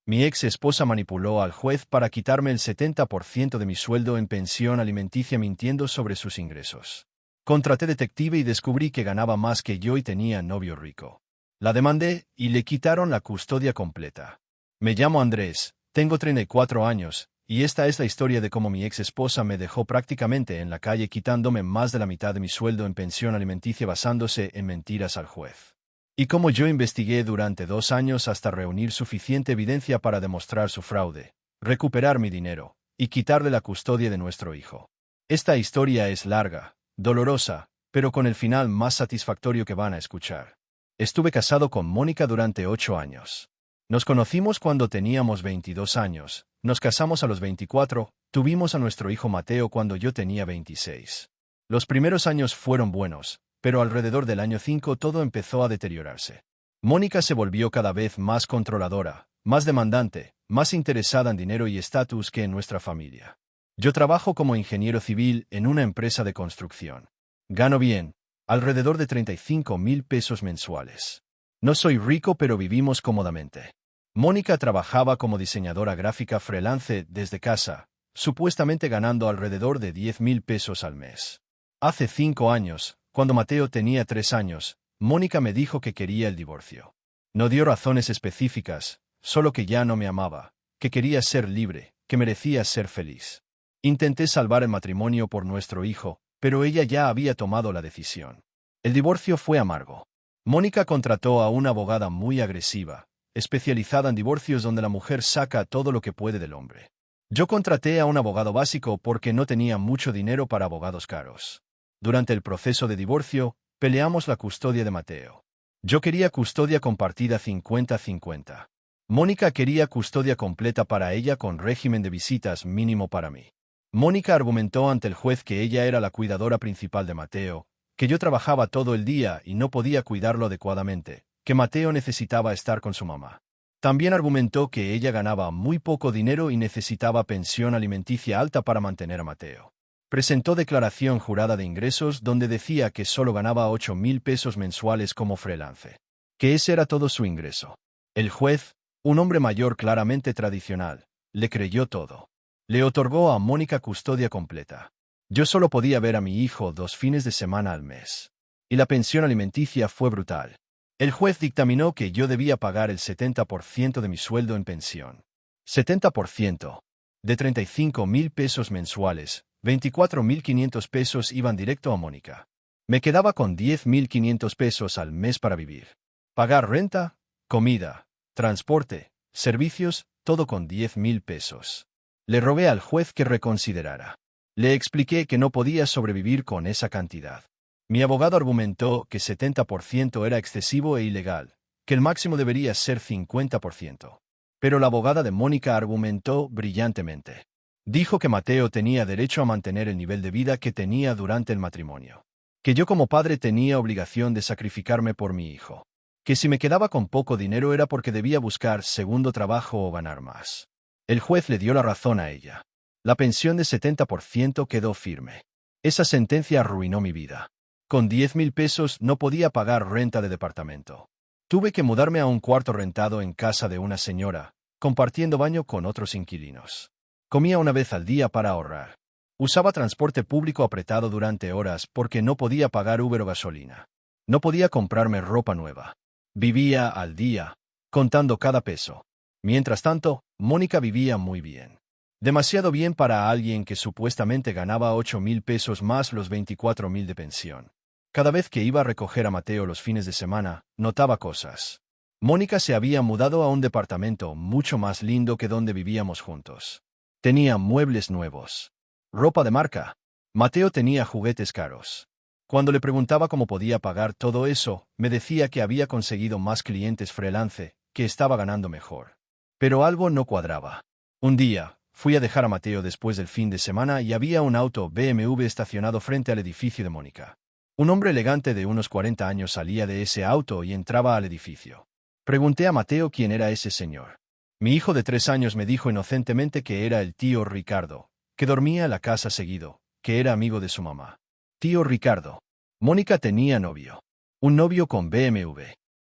Mi ex esposa manipuló al juez para quitarme el 70% de mi sueldo en pensión alimenticia mintiendo sobre sus ingresos. Contraté detective y descubrí que ganaba más que yo y tenía novio rico. La demandé y le quitaron la custodia completa. Me llamo Andrés, tengo 34 años, y esta es la historia de cómo mi ex esposa me dejó prácticamente en la calle quitándome más de la mitad de mi sueldo en pensión alimenticia basándose en mentiras al juez. Y cómo yo investigué durante 2 años hasta reunir suficiente evidencia para demostrar su fraude, recuperar mi dinero, y quitarle la custodia de nuestro hijo. Esta historia es larga, dolorosa, pero con el final más satisfactorio que van a escuchar. Estuve casado con Mónica durante 8 años. Nos conocimos cuando teníamos 22 años, nos casamos a los 24, tuvimos a nuestro hijo Mateo cuando yo tenía 26. Los primeros años fueron buenos, pero alrededor del año 5 todo empezó a deteriorarse. Mónica se volvió cada vez más controladora, más demandante, más interesada en dinero y estatus que en nuestra familia. Yo trabajo como ingeniero civil en una empresa de construcción. Gano bien, alrededor de 35,000 pesos mensuales. No soy rico pero vivimos cómodamente. Mónica trabajaba como diseñadora gráfica freelance desde casa, supuestamente ganando alrededor de 10,000 pesos al mes. Hace 5 años, cuando Mateo tenía 3 años, Mónica me dijo que quería el divorcio. No dio razones específicas, solo que ya no me amaba, que quería ser libre, que merecía ser feliz. Intenté salvar el matrimonio por nuestro hijo, pero ella ya había tomado la decisión. El divorcio fue amargo. Mónica contrató a una abogada muy agresiva, especializada en divorcios donde la mujer saca todo lo que puede del hombre. Yo contraté a un abogado básico porque no tenía mucho dinero para abogados caros. Durante el proceso de divorcio, peleamos la custodia de Mateo. Yo quería custodia compartida 50-50. Mónica quería custodia completa para ella con régimen de visitas mínimo para mí. Mónica argumentó ante el juez que ella era la cuidadora principal de Mateo, que yo trabajaba todo el día y no podía cuidarlo adecuadamente, que Mateo necesitaba estar con su mamá. También argumentó que ella ganaba muy poco dinero y necesitaba pensión alimenticia alta para mantener a Mateo. Presentó declaración jurada de ingresos donde decía que solo ganaba 8,000 pesos mensuales como freelance. Que ese era todo su ingreso. El juez, un hombre mayor claramente tradicional, le creyó todo. Le otorgó a Mónica custodia completa. Yo solo podía ver a mi hijo 2 fines de semana al mes. Y la pensión alimenticia fue brutal. El juez dictaminó que yo debía pagar el 70% de mi sueldo en pensión. 70%. De 35,000 pesos mensuales, 24,500 pesos iban directo a Mónica. Me quedaba con 10,500 pesos al mes para vivir. Pagar renta, comida, transporte, servicios, todo con 10,000 pesos. Le rogué al juez que reconsiderara. Le expliqué que no podía sobrevivir con esa cantidad. Mi abogado argumentó que 70% era excesivo e ilegal, que el máximo debería ser 50%. Pero la abogada de Mónica argumentó brillantemente. Dijo que Mateo tenía derecho a mantener el nivel de vida que tenía durante el matrimonio. Que yo como padre tenía obligación de sacrificarme por mi hijo. Que si me quedaba con poco dinero era porque debía buscar segundo trabajo o ganar más. El juez le dio la razón a ella. La pensión de 70% quedó firme. Esa sentencia arruinó mi vida. Con 10,000 pesos no podía pagar renta de departamento. Tuve que mudarme a un cuarto rentado en casa de una señora, compartiendo baño con otros inquilinos. Comía una vez al día para ahorrar. Usaba transporte público apretado durante horas porque no podía pagar Uber o gasolina. No podía comprarme ropa nueva. Vivía al día, contando cada peso. Mientras tanto, Mónica vivía muy bien. Demasiado bien para alguien que supuestamente ganaba 8,000 pesos más los 24,000 de pensión. Cada vez que iba a recoger a Mateo los fines de semana, notaba cosas. Mónica se había mudado a un departamento mucho más lindo que donde vivíamos juntos. Tenía muebles nuevos. Ropa de marca. Mateo tenía juguetes caros. Cuando le preguntaba cómo podía pagar todo eso, me decía que había conseguido más clientes freelance, que estaba ganando mejor. Pero algo no cuadraba. Un día, fui a dejar a Mateo después del fin de semana y había un auto BMW estacionado frente al edificio de Mónica. Un hombre elegante de unos 40 años salía de ese auto y entraba al edificio. Pregunté a Mateo quién era ese señor. Mi hijo de 3 años me dijo inocentemente que era el tío Ricardo, que dormía en la casa seguido, que era amigo de su mamá. Tío Ricardo. Mónica tenía novio. Un novio con BMW.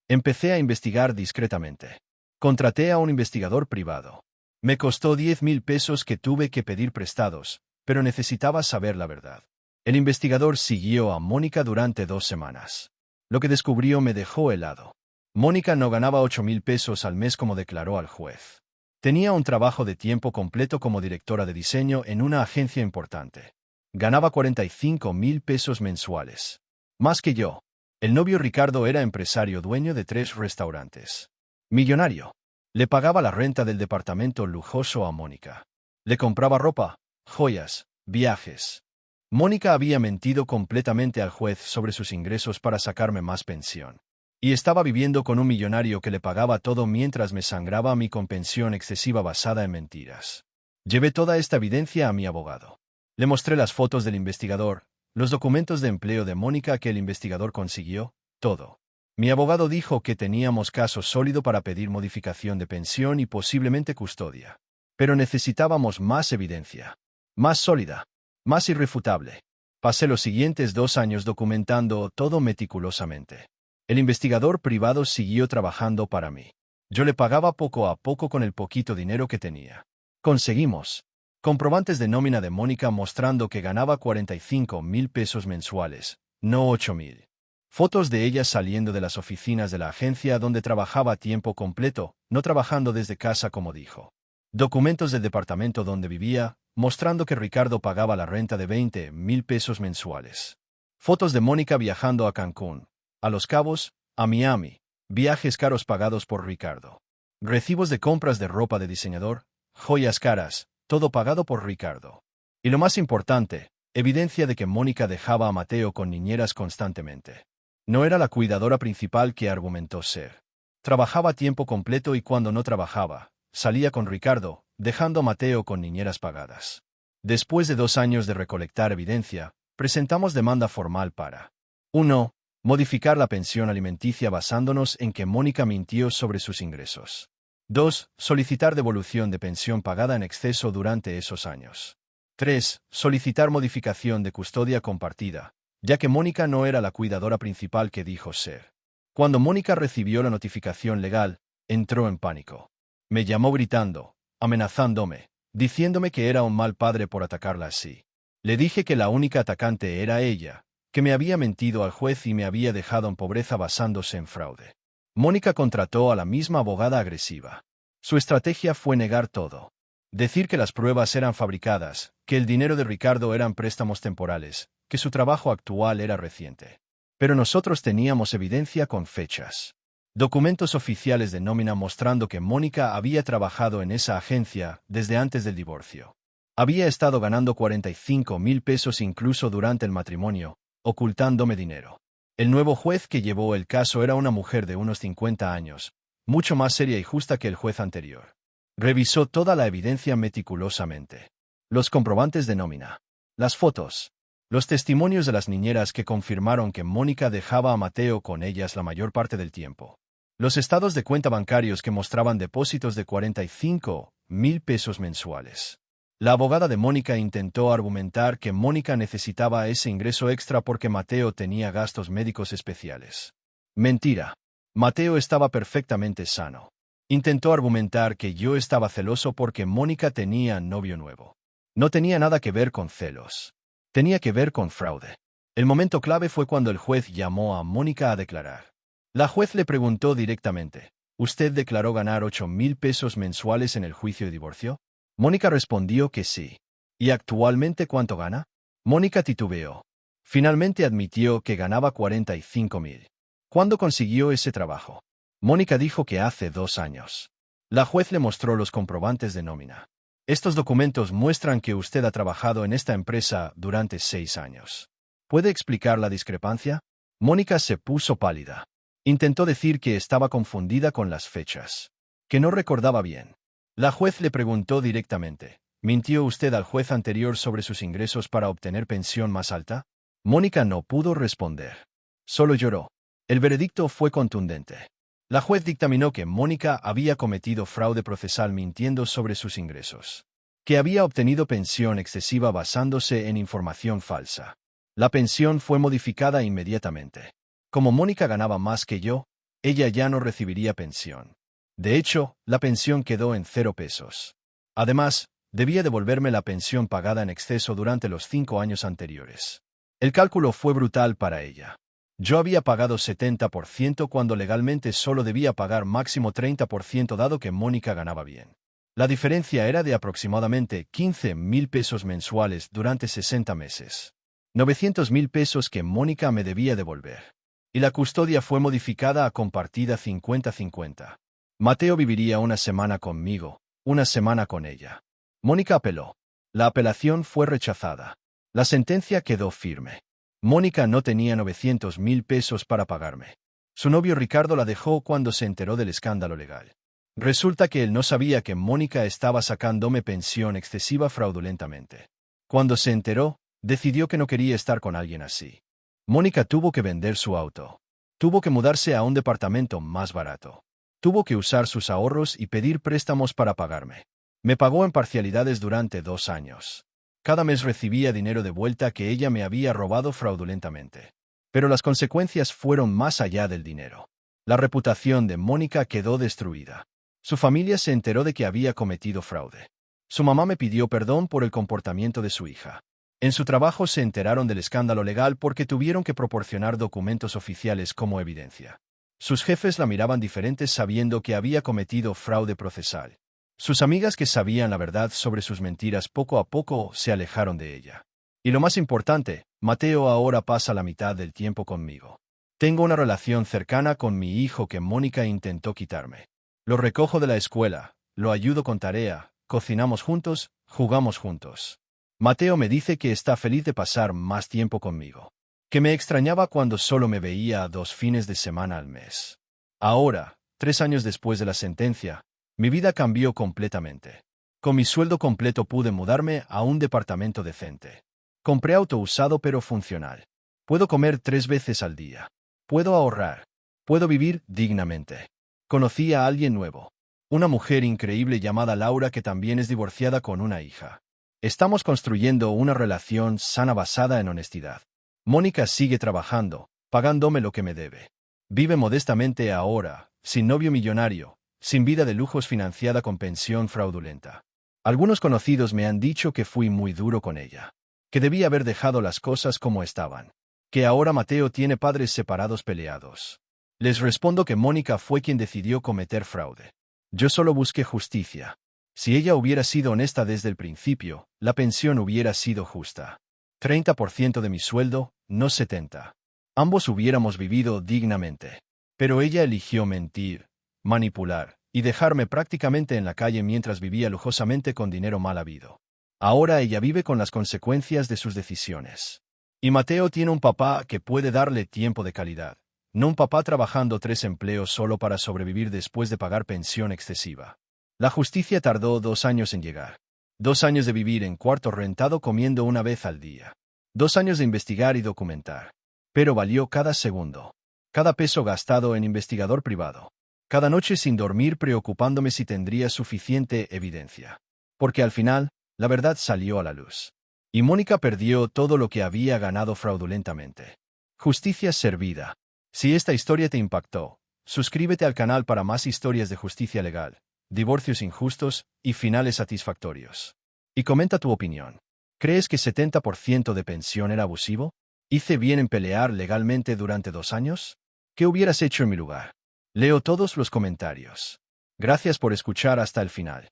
Empecé a investigar discretamente. Contraté a un investigador privado. Me costó 10,000 pesos que tuve que pedir prestados, pero necesitaba saber la verdad. El investigador siguió a Mónica durante 2 semanas. Lo que descubrió me dejó helado. Mónica no ganaba 8,000 pesos al mes como declaró al juez. Tenía un trabajo de tiempo completo como directora de diseño en una agencia importante. Ganaba 45,000 pesos mensuales. Más que yo. El novio Ricardo era empresario dueño de 3 restaurantes. Millonario. Le pagaba la renta del departamento lujoso a Mónica. Le compraba ropa, joyas, viajes. Mónica había mentido completamente al juez sobre sus ingresos para sacarme más pensión. Y estaba viviendo con un millonario que le pagaba todo mientras me sangraba a mí con pensión excesiva basada en mentiras. Llevé toda esta evidencia a mi abogado. Le mostré las fotos del investigador, los documentos de empleo de Mónica que el investigador consiguió, todo. Mi abogado dijo que teníamos caso sólido para pedir modificación de pensión y posiblemente custodia. Pero necesitábamos más evidencia. Más sólida. Más irrefutable. Pasé los siguientes 2 años documentando todo meticulosamente. El investigador privado siguió trabajando para mí. Yo le pagaba poco a poco con el poquito dinero que tenía. Conseguimos comprobantes de nómina de Mónica mostrando que ganaba 45,000 pesos mensuales, no 8,000. Fotos de ella saliendo de las oficinas de la agencia donde trabajaba a tiempo completo, no trabajando desde casa como dijo. Documentos del departamento donde vivía, mostrando que Ricardo pagaba la renta de 20,000 pesos mensuales. Fotos de Mónica viajando a Cancún, a Los Cabos, a Miami, viajes caros pagados por Ricardo. Recibos de compras de ropa de diseñador, joyas caras, todo pagado por Ricardo. Y lo más importante, evidencia de que Mónica dejaba a Mateo con niñeras constantemente. No era la cuidadora principal que argumentó ser. Trabajaba a tiempo completo y cuando no trabajaba, salía con Ricardo, dejando a Mateo con niñeras pagadas. Después de 2 años de recolectar evidencia, presentamos demanda formal para 1. Modificar la pensión alimenticia basándonos en que Mónica mintió sobre sus ingresos. 2. Solicitar devolución de pensión pagada en exceso durante esos años. 3. Solicitar modificación de custodia compartida, ya que Mónica no era la cuidadora principal que dijo ser. Cuando Mónica recibió la notificación legal, entró en pánico. Me llamó gritando, amenazándome, diciéndome que era un mal padre por atacarla así. Le dije que la única atacante era ella, que me había mentido al juez y me había dejado en pobreza basándose en fraude. Mónica contrató a la misma abogada agresiva. Su estrategia fue negar todo. Decir que las pruebas eran fabricadas, que el dinero de Ricardo eran préstamos temporales, que su trabajo actual era reciente. Pero nosotros teníamos evidencia con fechas. Documentos oficiales de nómina mostrando que Mónica había trabajado en esa agencia desde antes del divorcio. Había estado ganando 45,000 pesos incluso durante el matrimonio, ocultándome dinero. El nuevo juez que llevó el caso era una mujer de unos 50 años, mucho más seria y justa que el juez anterior. Revisó toda la evidencia meticulosamente. Los comprobantes de nómina. Las fotos. Los testimonios de las niñeras que confirmaron que Mónica dejaba a Mateo con ellas la mayor parte del tiempo. Los estados de cuenta bancarios que mostraban depósitos de 45,000 pesos mensuales. La abogada de Mónica intentó argumentar que Mónica necesitaba ese ingreso extra porque Mateo tenía gastos médicos especiales. Mentira. Mateo estaba perfectamente sano. Intentó argumentar que yo estaba celoso porque Mónica tenía novio nuevo. No tenía nada que ver con celos. Tenía que ver con fraude. El momento clave fue cuando el juez llamó a Mónica a declarar. La juez le preguntó directamente, ¿usted declaró ganar 8,000 pesos mensuales en el juicio de divorcio? Mónica respondió que sí. ¿Y actualmente cuánto gana? Mónica titubeó. Finalmente admitió que ganaba 45,000. ¿Cuándo consiguió ese trabajo? Mónica dijo que hace 2 años. La juez le mostró los comprobantes de nómina. Estos documentos muestran que usted ha trabajado en esta empresa durante 6 años. ¿Puede explicar la discrepancia? Mónica se puso pálida. Intentó decir que estaba confundida con las fechas. Que no recordaba bien. La juez le preguntó directamente, ¿mintió usted al juez anterior sobre sus ingresos para obtener pensión más alta? Mónica no pudo responder. Solo lloró. El veredicto fue contundente. La juez dictaminó que Mónica había cometido fraude procesal mintiendo sobre sus ingresos. Que había obtenido pensión excesiva basándose en información falsa. La pensión fue modificada inmediatamente. Como Mónica ganaba más que yo, ella ya no recibiría pensión. De hecho, la pensión quedó en 0 pesos. Además, debía devolverme la pensión pagada en exceso durante los 5 años anteriores. El cálculo fue brutal para ella. Yo había pagado 70% cuando legalmente solo debía pagar máximo 30% dado que Mónica ganaba bien. La diferencia era de aproximadamente 15.000 pesos mensuales durante 60 meses. 900.000 pesos que Mónica me debía devolver. Y la custodia fue modificada a compartida 50-50. Mateo viviría una semana conmigo, una semana con ella. Mónica apeló. La apelación fue rechazada. La sentencia quedó firme. Mónica no tenía 900.000 pesos para pagarme. Su novio Ricardo la dejó cuando se enteró del escándalo legal. Resulta que él no sabía que Mónica estaba sacándome pensión excesiva fraudulentamente. Cuando se enteró, decidió que no quería estar con alguien así. Mónica tuvo que vender su auto. Tuvo que mudarse a un departamento más barato. Tuvo que usar sus ahorros y pedir préstamos para pagarme. Me pagó en parcialidades durante 2 años. Cada mes recibía dinero de vuelta que ella me había robado fraudulentamente. Pero las consecuencias fueron más allá del dinero. La reputación de Mónica quedó destruida. Su familia se enteró de que había cometido fraude. Su mamá me pidió perdón por el comportamiento de su hija. En su trabajo se enteraron del escándalo legal porque tuvieron que proporcionar documentos oficiales como evidencia. Sus jefes la miraban diferentes sabiendo que había cometido fraude procesal. Sus amigas que sabían la verdad sobre sus mentiras poco a poco se alejaron de ella. Y lo más importante, Mateo ahora pasa la mitad del tiempo conmigo. Tengo una relación cercana con mi hijo que Mónica intentó quitarme. Lo recojo de la escuela, lo ayudo con tarea, cocinamos juntos, jugamos juntos. Mateo me dice que está feliz de pasar más tiempo conmigo. Que me extrañaba cuando solo me veía 2 fines de semana al mes. Ahora, 3 años después de la sentencia, mi vida cambió completamente. Con mi sueldo completo pude mudarme a un departamento decente. Compré auto usado pero funcional. Puedo comer 3 veces al día. Puedo ahorrar. Puedo vivir dignamente. Conocí a alguien nuevo. Una mujer increíble llamada Laura que también es divorciada con una hija. Estamos construyendo una relación sana basada en honestidad. Mónica sigue trabajando, pagándome lo que me debe. Vive modestamente ahora, sin novio millonario, sin vida de lujos financiada con pensión fraudulenta. Algunos conocidos me han dicho que fui muy duro con ella. Que debía haber dejado las cosas como estaban. Que ahora Mateo tiene padres separados peleados. Les respondo que Mónica fue quien decidió cometer fraude. Yo solo busqué justicia. Si ella hubiera sido honesta desde el principio, la pensión hubiera sido justa. 30% de mi sueldo, no 70%. Ambos hubiéramos vivido dignamente. Pero ella eligió mentir, manipular, y dejarme prácticamente en la calle mientras vivía lujosamente con dinero mal habido. Ahora ella vive con las consecuencias de sus decisiones. Y Mateo tiene un papá que puede darle tiempo de calidad. No un papá trabajando 3 empleos solo para sobrevivir después de pagar pensión excesiva. La justicia tardó 2 años en llegar. 2 años de vivir en cuarto rentado comiendo una vez al día. 2 años de investigar y documentar. Pero valió cada segundo. Cada peso gastado en investigador privado. Cada noche sin dormir preocupándome si tendría suficiente evidencia. Porque al final, la verdad salió a la luz. Y Mónica perdió todo lo que había ganado fraudulentamente. Justicia servida. Si esta historia te impactó, suscríbete al canal para más historias de justicia legal, divorcios injustos y finales satisfactorios. Y comenta tu opinión. ¿Crees que 70% de pensión era abusivo? ¿Hice bien en pelear legalmente durante 2 años? ¿Qué hubieras hecho en mi lugar? Leo todos los comentarios. Gracias por escuchar hasta el final.